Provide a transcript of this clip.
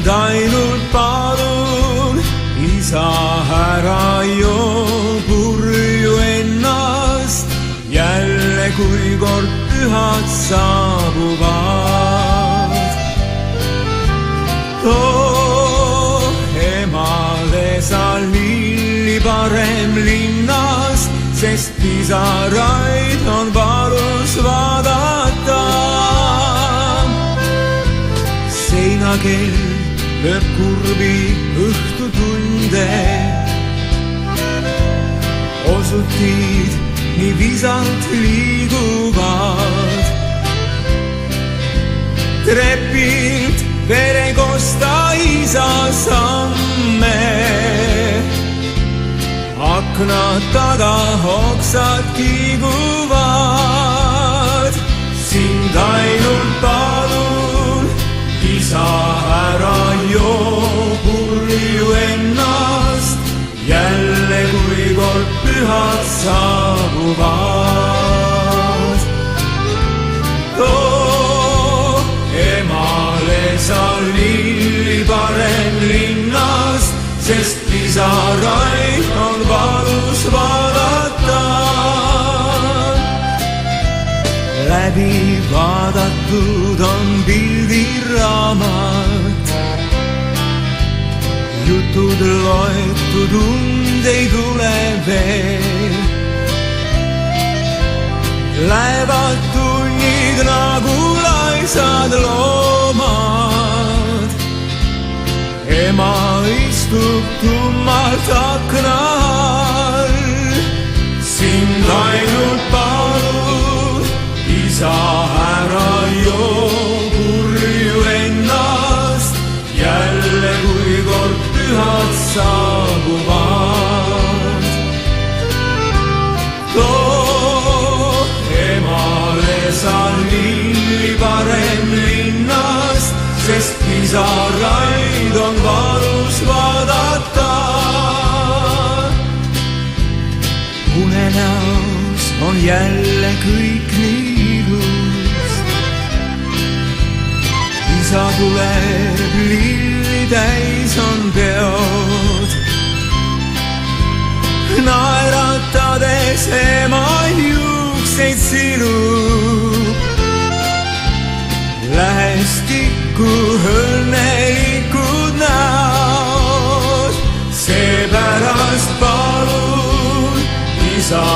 ainult palun, isa, ära joo purju ennast, jälle kui kord pühad saabuvad. Too emale sa lilli parem linnast, sest pisaraid on valus vaadata. Seinakell lööb kurbi õhtutunde, osutid nii visalt liiguvad. Trepilt vere kosta isa samme, akna taga oksad kiiguvad. Sind ainult palun, isa, ära joo purju ennast, jälle kui kord pühad saabuvad. Too emale sa lilli parem linnast, sest pisaraid on valus vaadata. Läbi vaadatud on pildiraamat, jutud loetud, und ei tule veel. Lähevad tunnid nagu laisad loomad, ema istub tummalt akna all. Sind ainult palun, isa, ära joo purju ennast, jälle kui kord pühad saabuvad. Too emale sa lilli parem linnast, sest pisaraid on valus vaadata. Unenäos on jälle kõik nii ilus, isa tuleb, lilli täis on peod. Naeratades ema juukseid silub, lähestikku õnnelikud näod. Seepärast palun, isa,